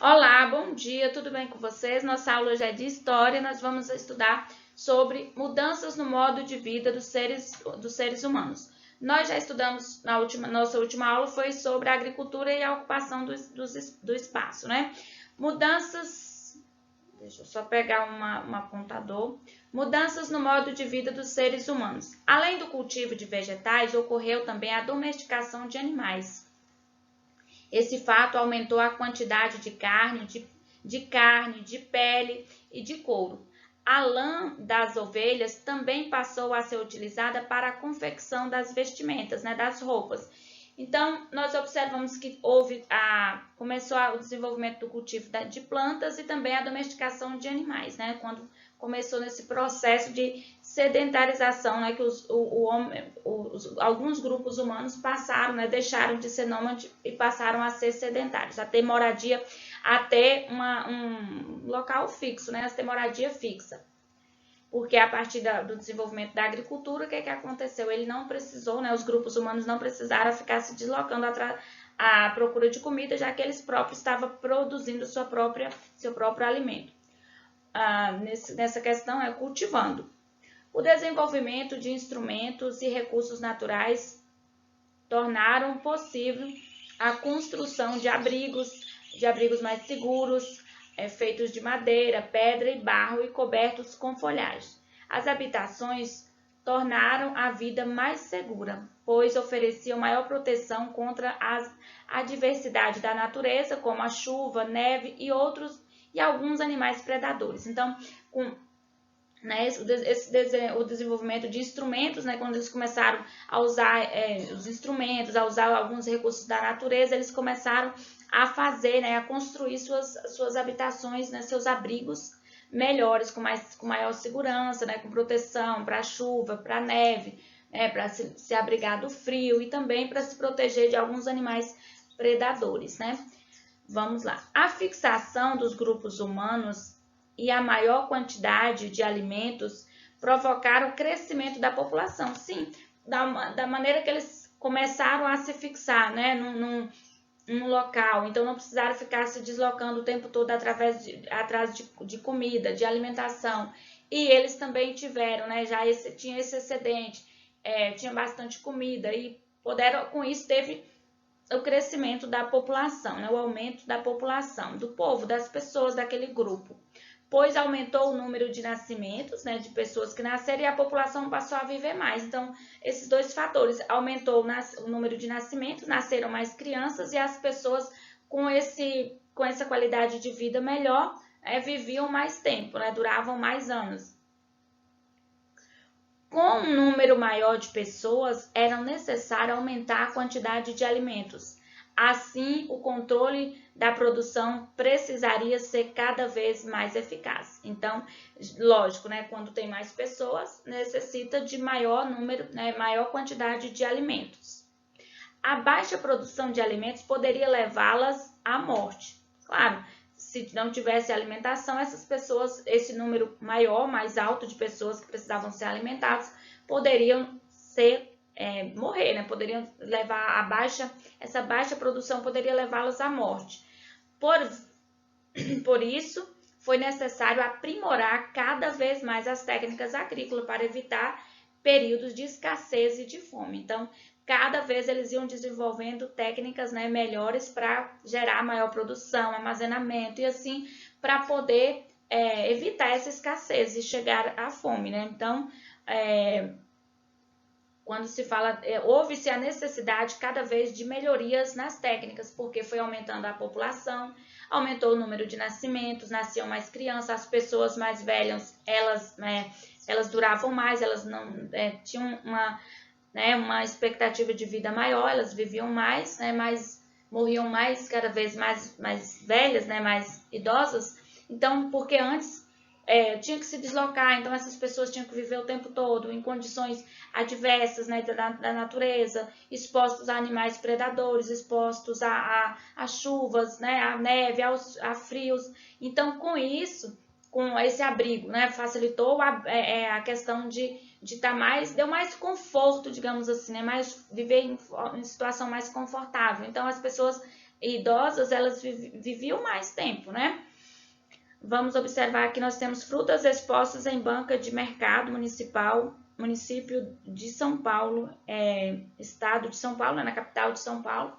Olá, bom dia, tudo bem com vocês? Nossa aula hoje é de História e nós vamos estudar sobre mudanças no modo de vida dos seres humanos. Nós já estudamos, nossa última aula foi sobre a agricultura e a ocupação do espaço, né? Mudanças, deixa eu só pegar um apontador. Mudanças no modo de vida dos seres humanos. Além do cultivo de vegetais, ocorreu também a domesticação de animais. Esse fato aumentou a quantidade de carne, de pele e de couro. A lã das ovelhas também passou a ser utilizada para a confecção das vestimentas, né, das roupas. Então, nós observamos que começou o desenvolvimento do cultivo de plantas e também a domesticação de animais, né, quando começou nesse processo de sedentarização, né, que alguns grupos humanos passaram, né, deixaram de ser nômades e passaram a ser sedentários, a ter moradia, a ter um local fixo, né, a ter moradia fixa. Porque a partir do desenvolvimento da agricultura, o que aconteceu? Ele não precisou, né, os grupos humanos não precisaram ficar se deslocando à procura de comida, já que eles próprios estavam produzindo seu próprio alimento. Nessa questão é cultivando. O desenvolvimento de instrumentos e recursos naturais tornaram possível a construção de abrigos mais seguros, feitos de madeira, pedra e barro e cobertos com folhagem. As habitações tornaram a vida mais segura, pois ofereciam maior proteção contra a adversidade da natureza, como a chuva, neve e alguns animais predadores. Então, o desenvolvimento de instrumentos, né, quando eles começaram a usar os instrumentos, a usar alguns recursos da natureza, eles começaram a fazer, né, a construir suas habitações, né, seus abrigos melhores, com maior segurança, né, com proteção para a chuva, para a neve, né, para se abrigar do frio e também para se proteger de alguns animais predadores, né? Vamos lá. A fixação dos grupos humanos e a maior quantidade de alimentos provocaram o crescimento da população. Sim, da maneira que eles começaram a se fixar, né, num local, então não precisaram ficar se deslocando o tempo todo atrás de comida, de alimentação. E eles também tiveram, né, tinha esse excedente, tinha bastante comida e com isso teve o crescimento da população, né, o aumento da população, do povo, das pessoas daquele grupo. Pois aumentou o número de nascimentos, né, de pessoas que nasceram e a população passou a viver mais. Então, esses dois fatores, aumentou o número de nascimentos, nasceram mais crianças e as pessoas com essa qualidade de vida melhor, viviam mais tempo, né, duravam mais anos. Com um número maior de pessoas, era necessário aumentar a quantidade de alimentos. Assim, o controle da produção precisaria ser cada vez mais eficaz. Então, lógico, né, quando tem mais pessoas, necessita de maior número, né, maior quantidade de alimentos. A baixa produção de alimentos poderia levá-las à morte. Claro, se não tivesse alimentação, essas pessoas, esse número maior, mais alto de pessoas que precisavam ser alimentadas, poderiam morrer, né? Poderiam levar essa baixa produção poderia levá-las à morte. Por isso, foi necessário aprimorar cada vez mais as técnicas agrícolas para evitar períodos de escassez e de fome. Então, cada vez eles iam desenvolvendo técnicas, né, melhores para gerar maior produção, armazenamento e assim para poder evitar essa escassez e chegar à fome, né? Então, quando se fala, houve-se a necessidade cada vez de melhorias nas técnicas, porque foi aumentando a população, aumentou o número de nascimentos, nasciam mais crianças, as pessoas mais velhas, elas duravam mais, elas não tinham uma expectativa de vida maior, elas viviam mais, né, morriam mais, cada vez mais velhas, né, mais idosas. Então, porque antes tinha que se deslocar, então essas pessoas tinham que viver o tempo todo em condições adversas, né, da natureza, expostos a animais predadores, expostos a chuvas, né, a neve, a frios. Então, com isso, com esse abrigo, né, facilitou a questão de estar deu mais conforto, digamos assim, né, viver em situação mais confortável. Então, as pessoas idosas, elas viviam mais tempo, né? Vamos observar que nós temos frutas expostas em banca de mercado municipal, município de São Paulo, estado de São Paulo, na capital de São Paulo,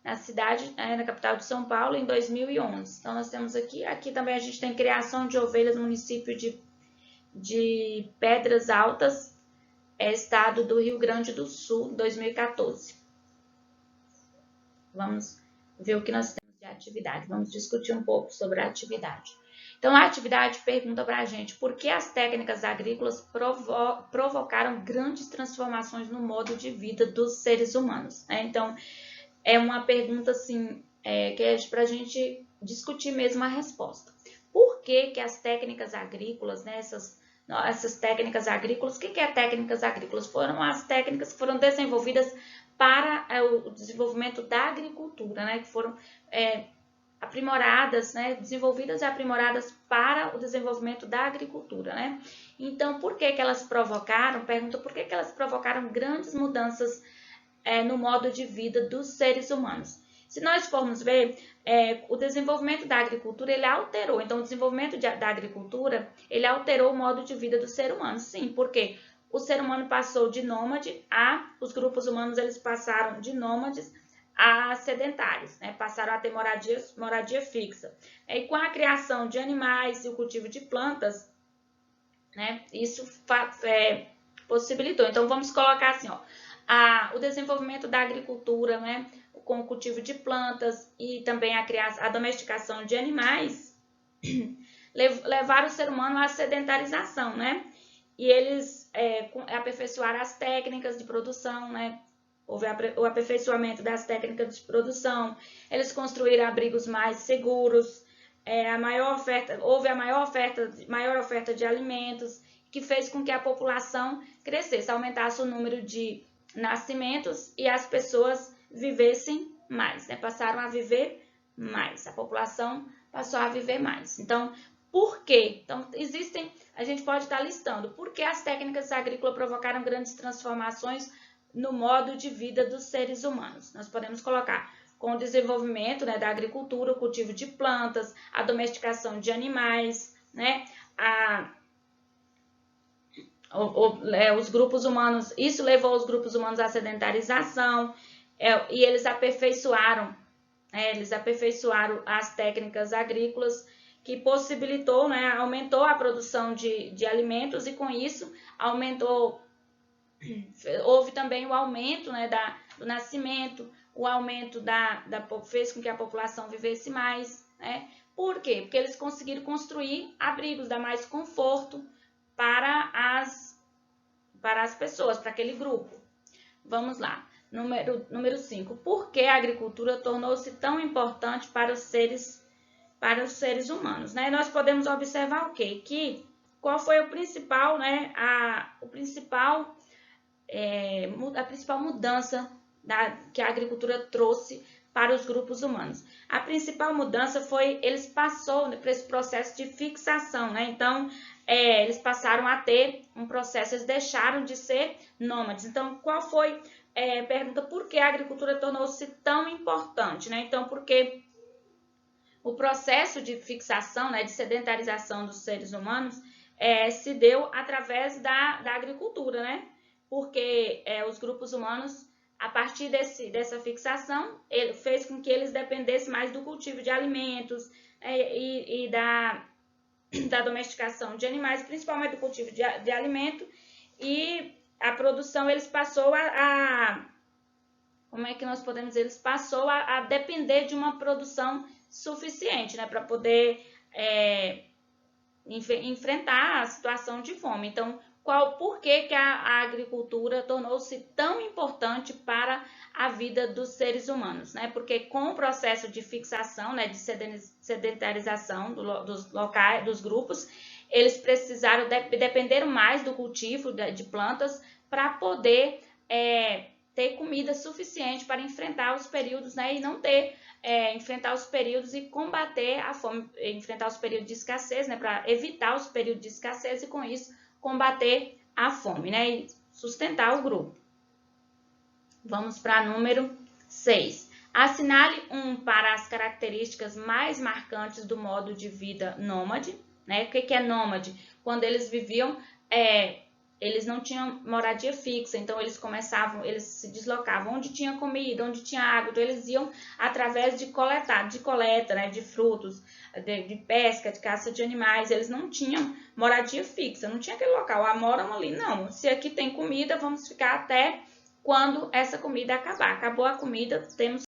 na cidade, na capital de São Paulo, em 2011. Então, nós temos aqui também a gente tem criação de ovelhas no município de Pedras Altas, estado do Rio Grande do Sul, 2014. Vamos ver o que nós temos de atividade. Vamos discutir um pouco sobre a atividade. Então, a atividade pergunta para a gente por que as técnicas agrícolas provocaram grandes transformações no modo de vida dos seres humanos, né? Então, é uma pergunta assim, que é para a gente discutir mesmo a resposta. Por que as técnicas agrícolas, né, essas técnicas agrícolas, o que é técnicas agrícolas? Foram as técnicas que foram desenvolvidas para o desenvolvimento da agricultura, né, que foram aprimoradas, né, desenvolvidas e aprimoradas para o desenvolvimento da agricultura, né? Então, por que elas provocaram? Pergunta por que elas provocaram grandes mudanças no modo de vida dos seres humanos. Se nós formos ver, o desenvolvimento da agricultura, ele alterou. Então, o desenvolvimento da agricultura, ele alterou o modo de vida do ser humano. Sim, porque o ser humano passou de nômade os grupos humanos, eles passaram de nômades a sedentários, né? Passaram a ter moradia fixa. E com a criação de animais e o cultivo de plantas, né? Isso possibilitou. Então, vamos colocar assim, ó, o desenvolvimento da agricultura, né, com o cultivo de plantas e também a domesticação de animais, levaram o ser humano à sedentarização, né? E eles aperfeiçoaram as técnicas de produção, né? Houve o aperfeiçoamento das técnicas de produção, eles construíram abrigos mais seguros, houve a maior oferta de alimentos, que fez com que a população crescesse, aumentasse o número de nascimentos e as pessoas vivessem mais, né? Passaram a viver mais, a população passou a viver mais. Então, por quê? Então, a gente pode estar listando, por que as técnicas agrícolas provocaram grandes transformações no modo de vida dos seres humanos? Nós podemos colocar com o desenvolvimento, né, da agricultura, o cultivo de plantas, a domesticação de animais, né, os grupos humanos, isso levou os grupos humanos à sedentarização, e eles aperfeiçoaram as técnicas agrícolas, que possibilitou, né, aumentou a produção de alimentos, e com isso houve também o aumento, né, do nascimento, o aumento fez com que a população vivesse mais, né? Por quê? Porque eles conseguiram construir abrigos, dar mais conforto para as pessoas, para aquele grupo. Vamos lá. Número 5. Por que a agricultura tornou-se tão importante para os seres humanos, né? Nós podemos observar o quê? Qual foi o principal, né, a principal mudança que a agricultura trouxe para os grupos humanos. A principal mudança foi, eles passaram por esse processo de fixação, né? Então, eles passaram a ter um processo, eles deixaram de ser nômades. Então, qual foi, pergunta por que a agricultura tornou-se tão importante, né? Então, porque o processo de fixação, né, de sedentarização dos seres humanos, se deu através da agricultura, né? Porque os grupos humanos, a partir dessa fixação, ele fez com que eles dependessem mais do cultivo de alimentos e da domesticação de animais, principalmente do cultivo de alimento, e a produção, eles passou como é que nós podemos dizer? Eles passou a depender de uma produção suficiente, né, para poder enfrentar a situação de fome. Então, por que a agricultura tornou-se tão importante para a vida dos seres humanos, né? Porque com o processo de fixação, né, de sedentarização dos locais, dos grupos, eles precisaram depender mais do cultivo de plantas para poder ter comida suficiente para enfrentar os períodos, né, e não ter enfrentar os períodos e combater a fome, enfrentar os períodos de escassez, né, para evitar os períodos de escassez e com isso combater a fome, né, e sustentar o grupo. Vamos para número 6. Assinale para as características mais marcantes do modo de vida nômade, né? O que é nômade? Quando eles viviam, eles não tinham moradia fixa, então eles se deslocavam onde tinha comida, onde tinha água, então eles iam através de coleta, né? De frutos, de pesca, de caça de animais, eles não tinham moradia fixa, não tinha aquele local, moram ali, não. Se aqui tem comida, vamos ficar até quando essa comida acabar. Acabou a comida, temos